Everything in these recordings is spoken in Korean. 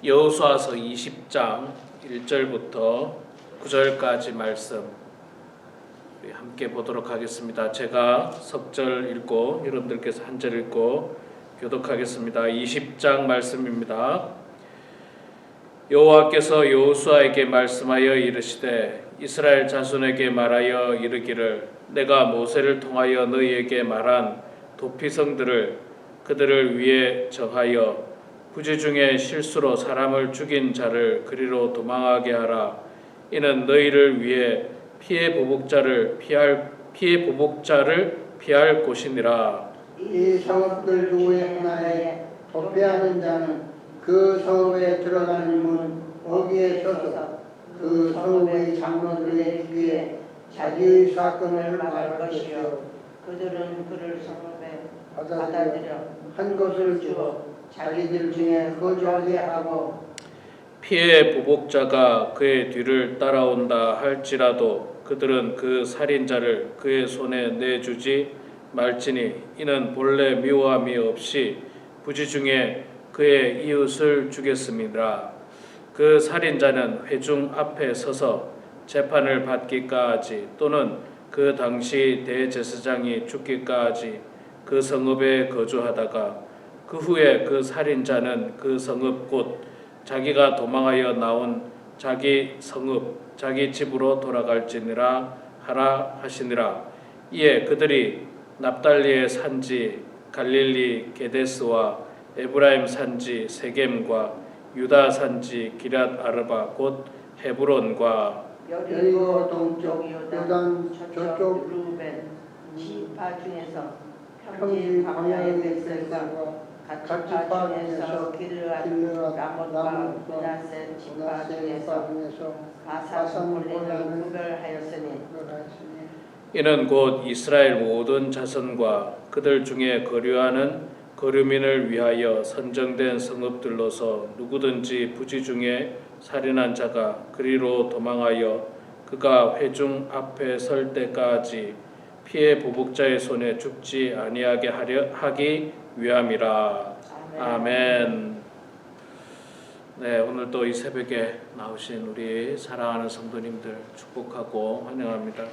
여호수아서 20장 1절부터 9절까지 말씀 우리 함께 보도록 하겠습니다. 제가 석절 읽고 여러분들께서 한 절 읽고 교독하겠습니다. 20장 말씀입니다. 여호와께서 여호수아에게 말씀하여 이르시되 이스라엘 자손에게 말하여 이르기를 내가 모세를 통하여 너희에게 말한 도피성들을 그들을 위해 정하여 부지 중에 실수로 사람을 죽인 자를 그리로 도망하게 하라. 이는 너희를 위해 피해 보복자를 피할 곳이니라. 이 성읍들 중에 하나에 도피하는 자는 그 성읍에 들어가는 문 거기에 서서 그 성읍의 장로들의 귀에 자기의 사건을 말할 것이요 그들은 그를 성읍에 받아들여 한 것을 주어 자기들 중에 거주하게 하고 피해 보복자가 그의 뒤를 따라온다 할지라도 그들은 그 살인자를 그의 손에 내주지 말지니 이는 본래 미워함이 없이 부지 중에 그의 이웃을 죽였음이라. 그 살인자는 회중 앞에 서서 재판을 받기까지 또는 그 당시 대제사장이 죽기까지 그 성읍에 거주하다가 그 후에 그 살인자는 그 성읍 곧 자기가 도망하여 나온 자기 성읍 자기 집으로 돌아갈지니라 하라 하시니라. 이에 그들이 납달리의 산지 갈릴리 게데스와 에브라임 산지 세겜과 유다 산지 기럇 아르바 곧 헤브론과 여리고 동쪽 요단 저쪽 루벤 지파 중에서 평지 광야의 백성과 갓지파 중에서 기르앗 라못과 므낫세 지파 중에서 가산 골리를 구별하였으니 이는 곧 이스라엘 모든 자손과 그들 중에 거류하는 거류민을 위하여 선정된 성읍들로서 누구든지 부지 중에 살인한 자가 그리로 도망하여 그가 회중 앞에 설 때까지 피해 보복자의 손에 죽지 아니하게 하기 위함이라. 아멘. 네, 오늘 또 이 새벽에 나오신 우리 사랑하는 성도님들 축복하고 환영합니다.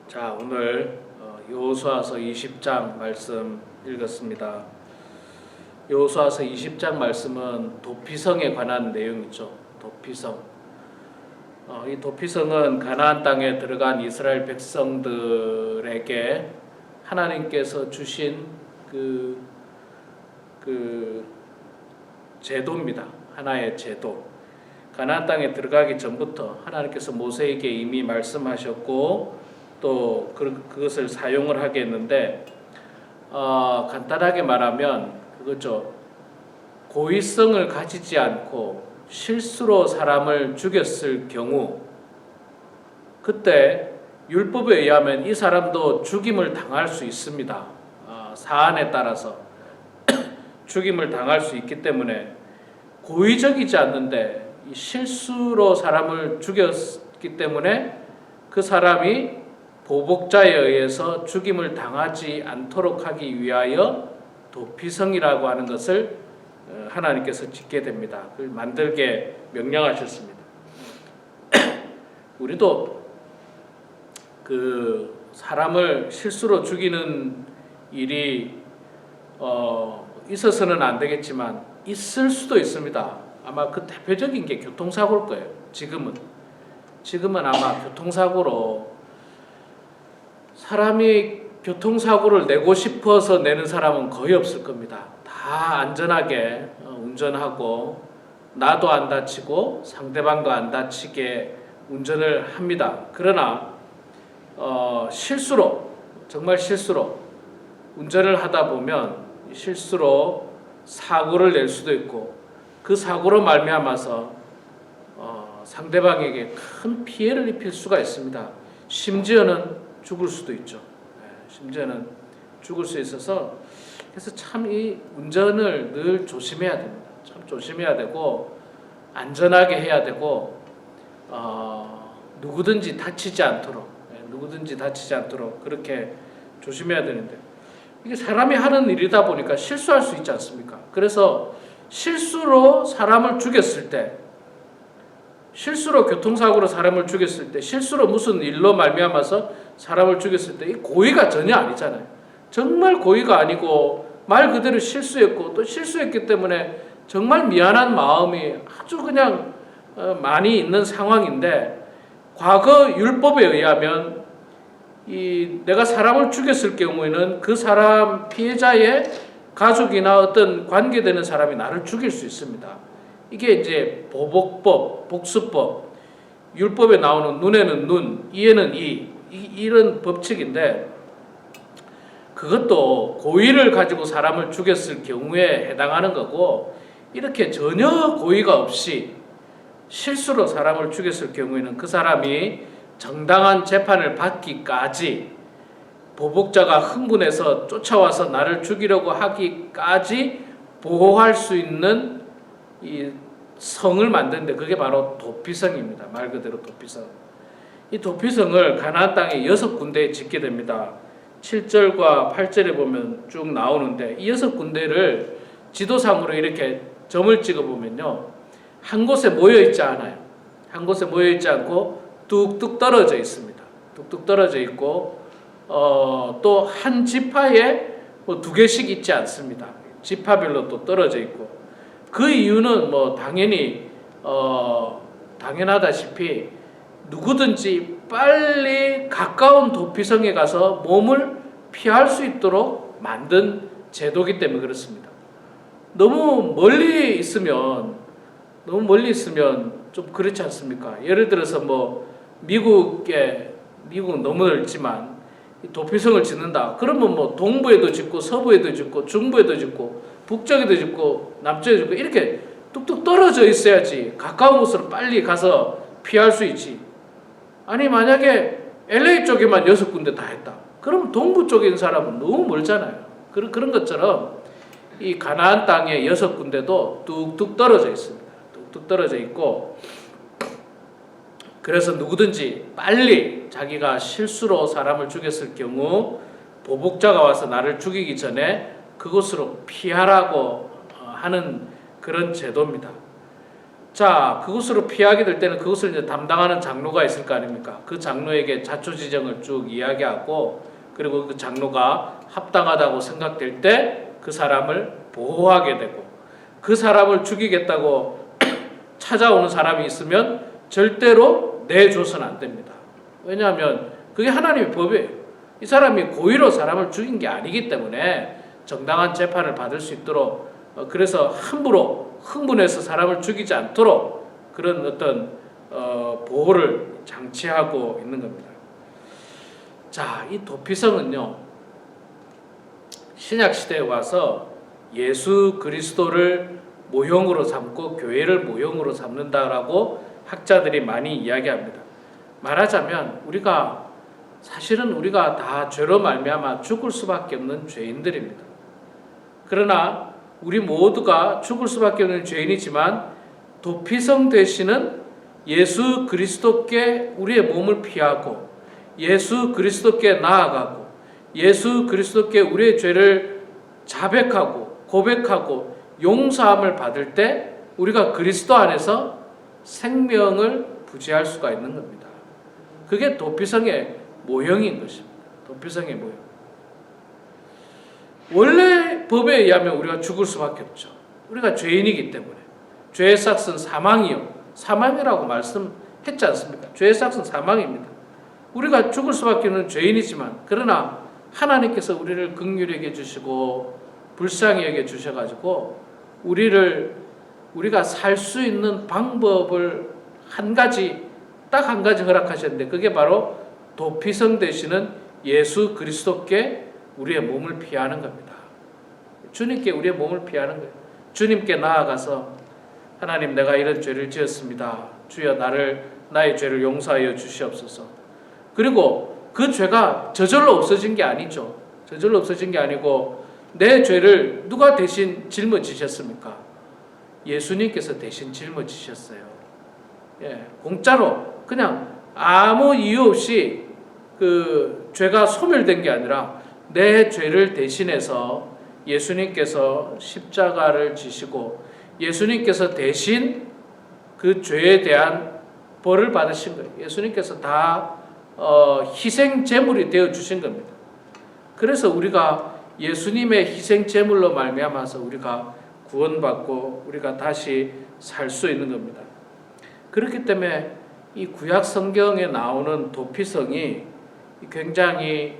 자, 오늘 여호수아서 20장 말씀 읽었습니다. 여호수아서 20장 말씀은 도피성에 관한 내용이죠. 도피성. 이 도피성은 가나안 땅에 들어간 이스라엘 백성들에게 하나님께서 주신 그 제도입니다. 하나의 제도. 가나안 땅에 들어가기 전부터 하나님께서 모세에게 이미 말씀하셨고 또 그것을 사용을 하게 했는데 간단하게 말하면 그거죠. 고의성을 가지지 않고 실수로 사람을 죽였을 경우 그때 율법에 의하면 이 사람도 죽임을 당할 수 있습니다. 사안에 따라서 죽임을 당할 수 있기 때문에 고의적이지 않는데 실수로 사람을 죽였기 때문에 그 사람이 보복자에 의해서 죽임을 당하지 않도록 하기 위하여 도피성이라고 하는 것을 하나님께서 짓게 됩니다. 그걸 만들게 명령하셨습니다. 우리도 그 사람을 실수로 죽이는 일이 있어서는 안 되겠지만 있을 수도 있습니다. 아마 그 대표적인 게 교통사고일 거예요. 지금은 아마 교통사고로 사람이 교통사고를 내고 싶어서 내는 사람은 거의 없을 겁니다. 다 안전하게 운전하고 나도 안 다치고 상대방도 안 다치게 운전을 합니다. 그러나 정말 실수로 운전을 하다 보면 실수로 사고를 낼 수도 있고 그 사고로 말미암아서 상대방에게 큰 피해를 입힐 수가 있습니다. 심지어는 죽을 수도 있죠. 심지어는 죽을 수 있어서 그래서 참 이 운전을 늘 조심해야 됩니다. 참 조심해야 되고 안전하게 해야 되고 누구든지 다치지 않도록 그렇게 조심해야 되는데 이게 사람이 하는 일이다 보니까 실수할 수 있지 않습니까? 그래서 실수로 사람을 죽였을 때, 실수로 교통사고로 사람을 죽였을 때, 실수로 무슨 일로 말미암아서 사람을 죽였을 때 이 고의가 전혀 아니잖아요. 정말 고의가 아니고 말 그대로 실수했고, 또 실수했기 때문에 정말 미안한 마음이 아주 그냥 많이 있는 상황인데, 과거 율법에 의하면 내가 사람을 죽였을 경우에는 그 사람 피해자의 가족이나 어떤 관계되는 사람이 나를 죽일 수 있습니다. 이게 이제 보복법, 복수법, 율법에 나오는 눈에는 눈, 이에는 이런 법칙인데, 그것도 고의를 가지고 사람을 죽였을 경우에 해당하는 거고, 이렇게 전혀 고의가 없이 실수로 사람을 죽였을 경우에는 그 사람이 정당한 재판을 받기까지, 보복자가 흥분해서 쫓아와서 나를 죽이려고 하기까지 보호할 수 있는 이 성을 만드는데, 그게 바로 도피성입니다. 말 그대로 도피성. 이 도피성을 가나안 땅에 6군데에 짓게 됩니다. 7절과 8절에 보면 쭉 나오는데, 이 6군데를 지도상으로 이렇게 점을 찍어 보면요, 한 곳에 모여 있지 않아요. 한 곳에 모여 있지 않고 뚝뚝 떨어져 있습니다. 뚝뚝 떨어져 있고, 또 한 지파에 뭐 2개씩 있지 않습니다. 지파별로 또 떨어져 있고, 그 이유는 뭐 당연히 당연하다시피 누구든지 빨리 가까운 도피성에 가서 몸을 피할 수 있도록 만든 제도이기 때문에 그렇습니다. 너무 멀리 있으면 좀 그렇지 않습니까? 예를 들어서 뭐 미국은 너무 넓지만 도피성을 짓는다. 그러면 뭐 동부에도 짓고 서부에도 짓고 중부에도 짓고 북쪽에도 짓고 남쪽에도 짓고 이렇게 뚝뚝 떨어져 있어야지 가까운 곳으로 빨리 가서 피할 수 있지. 아니 만약에 LA 쪽에만 6군데 다 했다. 그럼 동부 쪽에 있는 사람은 너무 멀잖아요. 그런 것처럼 이 가나안 땅의 6군데도 뚝뚝 떨어져 있습니다. 뚝뚝 떨어져 있고, 그래서 누구든지 빨리 자기가 실수로 사람을 죽였을 경우 보복자가 와서 나를 죽이기 전에 그곳으로 피하라고 하는 그런 제도입니다. 자, 그곳으로 피하게 될 때는 그것을 이제 담당하는 장로가 있을 거 아닙니까? 그 장로에게 자초지정을 쭉 이야기하고, 그리고 그 장로가 합당하다고 생각될 때 그 사람을 보호하게 되고, 그 사람을 죽이겠다고 찾아오는 사람이 있으면 절대로 내줘서는 안 됩니다. 왜냐하면 그게 하나님의 법이에요. 이 사람이 고의로 사람을 죽인 게 아니기 때문에 정당한 재판을 받을 수 있도록, 그래서 함부로 흥분해서 사람을 죽이지 않도록 그런 어떤 보호를 장치하고 있는 겁니다. 자, 이 도피성은요, 신약 시대에 와서 예수 그리스도를 모형으로 삼고 교회를 모형으로 삼는다라고 학자들이 많이 이야기합니다. 말하자면 사실은 우리가 다 죄로 말미암아 죽을 수밖에 없는 죄인들입니다. 그러나 우리 모두가 죽을 수밖에 없는 죄인이지만 도피성 되시는 예수 그리스도께 우리의 몸을 피하고 예수 그리스도께 나아가고 예수 그리스도께 우리의 죄를 자백하고 고백하고 용서함을 받을 때 우리가 그리스도 안에서 생명을 부지할 수가 있는 겁니다. 그게 도피성의 모형인 것입니다. 도피성의 모형. 원래 법에 의하면 우리가 죽을 수밖에 없죠. 우리가 죄인이기 때문에. 죄의 삭은 사망이요. 사망이라고 말씀했지 않습니까? 죄의 삭은 사망입니다. 우리가 죽을 수밖에 없는 죄인이지만, 그러나 하나님께서 우리를 긍휼히 여겨주시고 불쌍히 여겨주셔가지고 우리가 살 수 있는 방법을 딱 한 가지 허락하셨는데, 그게 바로 도피성 되시는 예수 그리스도께 우리의 몸을 피하는 겁니다. 주님께 우리의 몸을 피하는 거예요. 주님께 나아가서 하나님, 내가 이런 죄를 지었습니다. 주여 나의 죄를 용서하여 주시옵소서. 그리고 그 죄가 저절로 없어진 게 아니죠. 저절로 없어진 게 아니고 내 죄를 누가 대신 짊어지셨습니까? 예수님께서 대신 짊어지셨어요. 공짜로 그냥 아무 이유 없이 그 죄가 소멸된 게 아니라 내 죄를 대신해서 예수님께서 십자가를 지시고 예수님께서 대신 그 죄에 대한 벌을 받으신 거예요. 예수님께서 다 희생 제물이 되어 주신 겁니다. 그래서 우리가 예수님의 희생 제물로 말미암아서 우리가 구원받고 우리가 다시 살 수 있는 겁니다. 그렇기 때문에 이 구약 성경에 나오는 도피성이 굉장히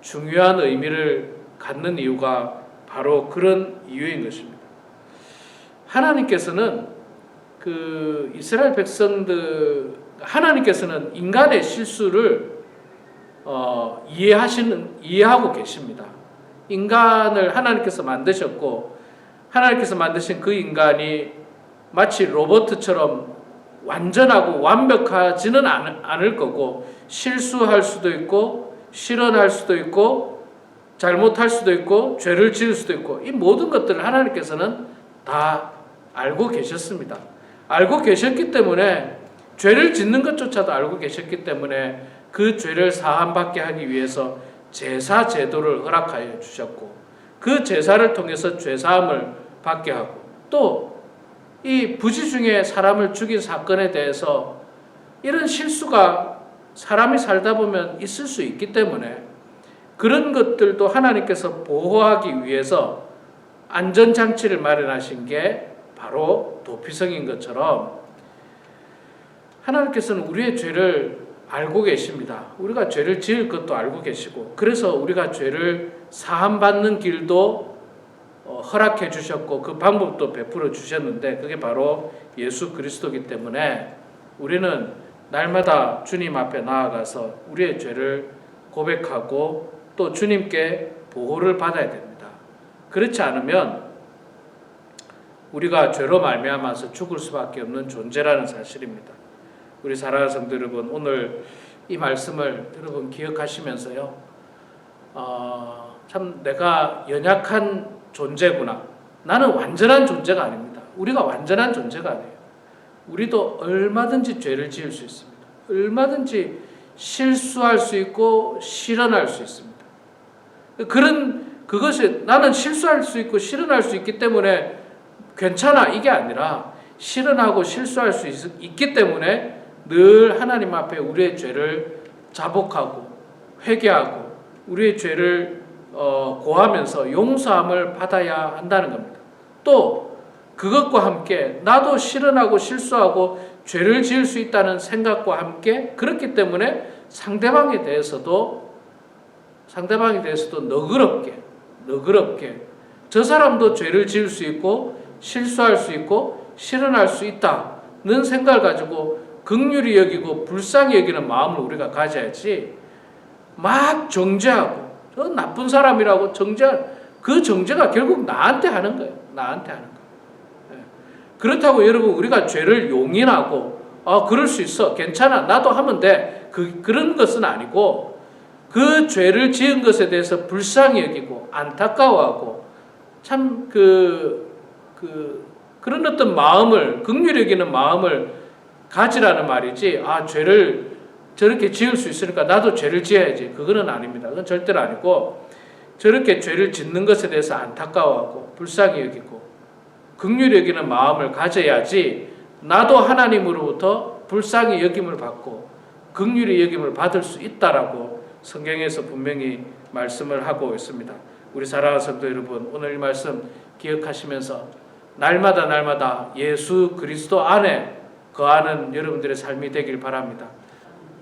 중요한 의미를 갖는 이유가 바로 그런 이유인 것입니다. 하나님께서는 그 이스라엘 백성들, 하나님께서는 인간의 실수를 이해하고 계십니다. 인간을 하나님께서 만드셨고 하나님께서 만드신 그 인간이 마치 로봇처럼 완전하고 완벽하지는 않을 거고 실수할 수도 있고 실언할 수도 있고 잘못할 수도 있고 죄를 지을 수도 있고 이 모든 것들을 하나님께서는 다 알고 계셨습니다. 알고 계셨기 때문에 죄를 짓는 것조차도 알고 계셨기 때문에 그 죄를 사함받게 하기 위해서 제사 제도를 허락하여 주셨고 그 제사를 통해서 죄사함을 받게 하고 또 이 부지 중에 사람을 죽인 사건에 대해서 이런 실수가 사람이 살다 보면 있을 수 있기 때문에 그런 것들도 하나님께서 보호하기 위해서 안전장치를 마련하신 게 바로 도피성인 것처럼 하나님께서는 우리의 죄를 알고 계십니다. 우리가 죄를 지을 것도 알고 계시고 그래서 우리가 죄를 사함받는 길도 허락해 주셨고 그 방법도 베풀어 주셨는데 그게 바로 예수 그리스도이기 때문에 우리는 날마다 주님 앞에 나아가서 우리의 죄를 고백하고 또 주님께 보호를 받아야 됩니다. 그렇지 않으면 우리가 죄로 말미암아서 죽을 수밖에 없는 존재라는 사실입니다. 우리 사랑하는 성도 여러분, 오늘 이 말씀을 여러분 기억하시면서요, 참 내가 연약한 존재구나. 나는 완전한 존재가 아닙니다. 우리가 완전한 존재가 아니에요. 우리도 얼마든지 죄를 지을 수 있습니다. 얼마든지 실수할 수 있고 실언할 수 있습니다. 그것이 나는 실수할 수 있고 실언할 수 있기 때문에 괜찮아 이게 아니라 실언하고 실수할 수 있기 때문에 늘 하나님 앞에 우리의 죄를 자복하고 회개하고 우리의 죄를 고하면서 용서함을 받아야 한다는 겁니다. 또 그것과 함께 나도 실언하고 실수하고 죄를 지을 수 있다는 생각과 함께 그렇기 때문에 상대방에 대해서도 너그럽게 저 사람도 죄를 지을 수 있고 실수할 수 있고 실언할 수 있다는 생각을 가지고 긍휼히 여기고 불쌍히 여기는 마음을 우리가 가져야지 막 정죄하고 저 나쁜 사람이라고 그 정죄가 결국 나한테 하는 거예요. 그렇다고 여러분 우리가 죄를 용인하고 그럴 수 있어 괜찮아 나도 하면 돼 그런 것은 아니고 그 죄를 지은 것에 대해서 불쌍히 여기고 안타까워하고 참 그런 어떤 마음을 긍휼히 여기는 마음을 가지라는 말이지 죄를 저렇게 지을 수 있으니까 나도 죄를 지어야지 그거는 아닙니다. 그건 절대로 아니고 저렇게 죄를 짓는 것에 대해서 안타까워하고 불쌍히 여기고 긍휼히 여기는 마음을 가져야지 나도 하나님으로부터 불쌍히 여김을 받고 긍휼히 여김을 받을 수 있다라고 성경에서 분명히 말씀을 하고 있습니다. 우리 사랑하는 성도 여러분 오늘 이 말씀 기억하시면서 날마다 예수 그리스도 안에 거하는 여러분들의 삶이 되길 바랍니다.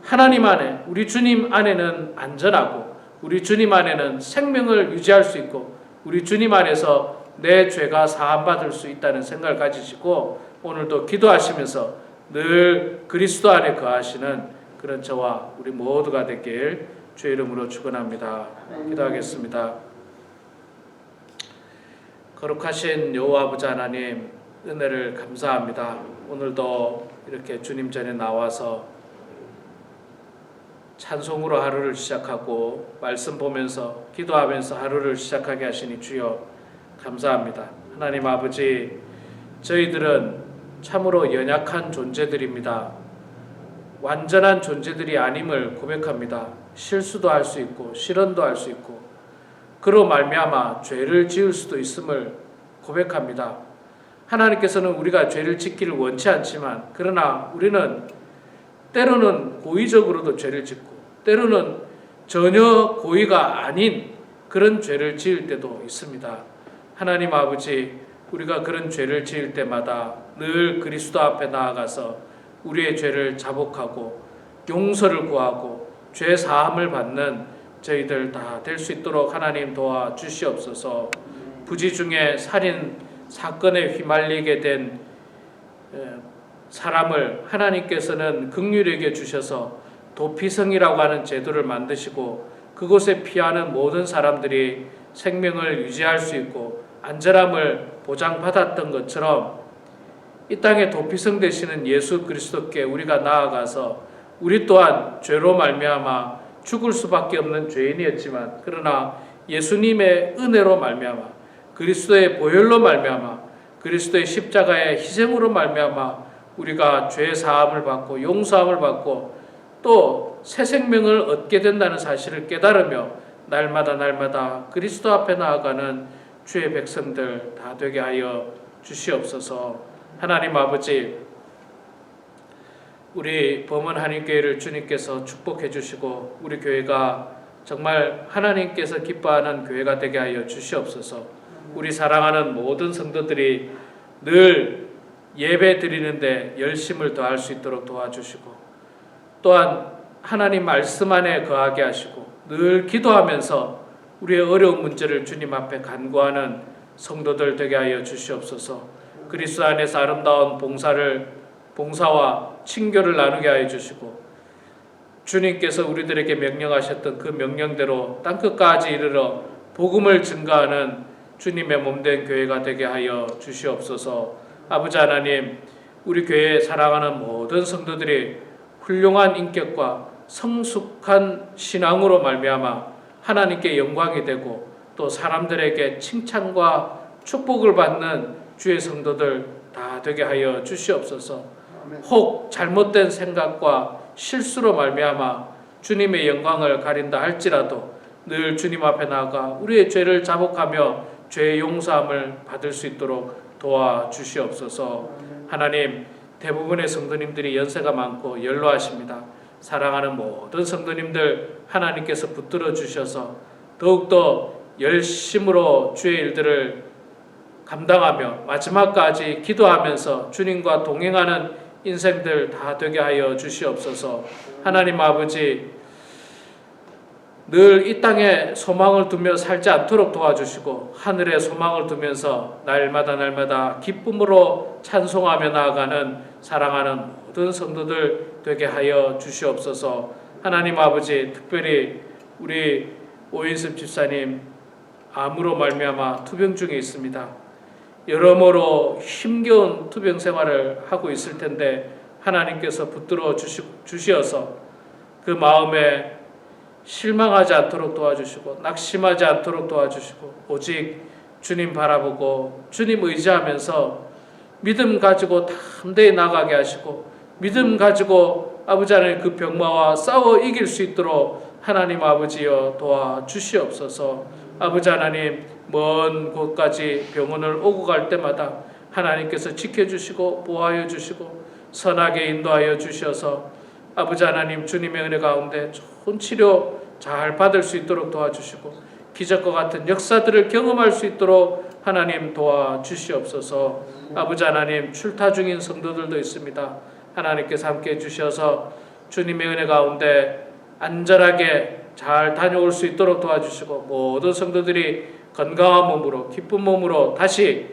하나님 안에 우리 주님 안에는 안전하고 우리 주님 안에는 생명을 유지할 수 있고 우리 주님 안에서 내 죄가 사함받을 수 있다는 생각을 가지시고 오늘도 기도하시면서 늘 그리스도 안에 거하시는 그런 저와 우리 모두가 되길 주의 이름으로 축원합니다. 기도하겠습니다. 거룩하신 여호와 아버지 하나님 은혜를 감사합니다. 오늘도 이렇게 주님 전에 나와서 찬송으로 하루를 시작하고 말씀 보면서 기도하면서 하루를 시작하게 하시니 주여 감사합니다. 하나님 아버지 저희들은 참으로 연약한 존재들입니다. 완전한 존재들이 아님을 고백합니다. 실수도 할 수 있고 실언도 할 수 있고 그로 말미암아 죄를 지을 수도 있음을 고백합니다. 하나님께서는 우리가 죄를 짓기를 원치 않지만 그러나 우리는 때로는 고의적으로도 죄를 짓고 때로는 전혀 고의가 아닌 그런 죄를 지을 때도 있습니다. 하나님 아버지, 우리가 그런 죄를 지을 때마다 늘 그리스도 앞에 나아가서 우리의 죄를 자복하고 용서를 구하고 죄 사함을 받는 저희들 다 될 수 있도록 하나님 도와주시옵소서. 부지 중에 살인 사건에 휘말리게 된 사람을 하나님께서는 긍휼히 주셔서 도피성이라고 하는 제도를 만드시고 그곳에 피하는 모든 사람들이 생명을 유지할 수 있고 안전함을 보장받았던 것처럼 이 땅에 도피성 되시는 예수 그리스도께 우리가 나아가서 우리 또한 죄로 말미암아 죽을 수밖에 없는 죄인이었지만 그러나 예수님의 은혜로 말미암아 그리스도의 보혈로 말미암아 그리스도의 십자가의 희생으로 말미암아 우리가 죄 사함을 받고 용서함을 받고 또 새 생명을 얻게 된다는 사실을 깨달으며 날마다 그리스도 앞에 나아가는 주의 백성들 다 되게 하여 주시옵소서. 하나님 아버지, 우리 범원 한인교회를 주님께서 축복해 주시고 우리 교회가 정말 하나님께서 기뻐하는 교회가 되게 하여 주시옵소서. 우리 사랑하는 모든 성도들이 늘 예배 드리는데 열심을 더할 수 있도록 도와주시고 또한 하나님 말씀 안에 거하게 하시고 늘 기도하면서 우리의 어려운 문제를 주님 앞에 간구하는 성도들 되게 하여 주시옵소서. 그리스도 안에서 아름다운 봉사와 친교를 나누게 하여 주시고 주님께서 우리들에게 명령하셨던 그 명령대로 땅끝까지 이르러 복음을 증거하는 주님의 몸된 교회가 되게 하여 주시옵소서. 아버지 하나님, 우리 교회에 사랑하는 모든 성도들이 훌륭한 인격과 성숙한 신앙으로 말미암아 하나님께 영광이 되고 또 사람들에게 칭찬과 축복을 받는 주의 성도들 다 되게 하여 주시옵소서. 혹 잘못된 생각과 실수로 말미암아 주님의 영광을 가린다 할지라도 늘 주님 앞에 나아가 우리의 죄를 자복하며 죄의 용서함을 받을 수 있도록 도와주시옵소서. 하나님, 대부분의 성도님들이 연세가 많고 연로하십니다. 사랑하는 모든 성도님들 하나님께서 붙들어 주셔서 더욱더 열심으로 주의 일들을 감당하며 마지막까지 기도하면서 주님과 동행하는 인생들 다 되게 하여 주시옵소서. 하나님 아버지, 늘 이 땅에 소망을 두며 살지 않도록 도와주시고 하늘에 소망을 두면서 날마다 기쁨으로 찬송하며 나아가는 사랑하는 모든 성도들 되게 하여 주시옵소서. 하나님 아버지, 특별히 우리 오인섭 집사님 암으로 말미암아 투병 중에 있습니다. 여러모로 힘겨운 투병 생활을 하고 있을 텐데 하나님께서 붙들어 주시어서 그 마음에 실망하지 않도록 도와주시고 낙심하지 않도록 도와주시고 오직 주님 바라보고 주님 의지하면서 믿음 가지고 담대히 나가게 하시고 믿음 가지고 아버지 하나님 그 병마와 싸워 이길 수 있도록 하나님 아버지여 도와주시옵소서. 아버지 하나님, 먼 곳까지 병원을 오고 갈 때마다 하나님께서 지켜주시고 보호하여 주시고 선하게 인도하여 주셔서 아버지 하나님 주님의 은혜 가운데 좋은 치료 잘 받을 수 있도록 도와주시고 기적과 같은 역사들을 경험할 수 있도록 하나님 도와주시옵소서. 아버지 하나님, 출타 중인 성도들도 있습니다. 하나님께서 함께해 주셔서 주님의 은혜 가운데 안전하게 잘 다녀올 수 있도록 도와주시고 모든 성도들이 건강한 몸으로 기쁜 몸으로 다시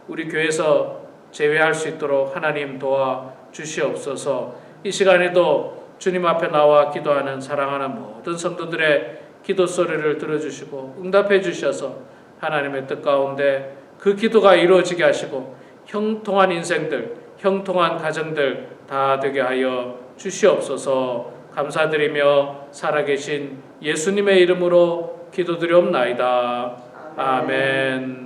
우리 교회에서 재회할 수 있도록 하나님 도와주시옵소서. 이 시간에도 주님 앞에 나와 기도하는 사랑하는 모든 성도들의 기도 소리를 들어주시고 응답해 주셔서 하나님의 뜻 가운데 그 기도가 이루어지게 하시고 형통한 인생들, 형통한 가정들 다 되게 하여 주시옵소서. 감사드리며 살아계신 예수님의 이름으로 기도드리옵나이다. 아멘.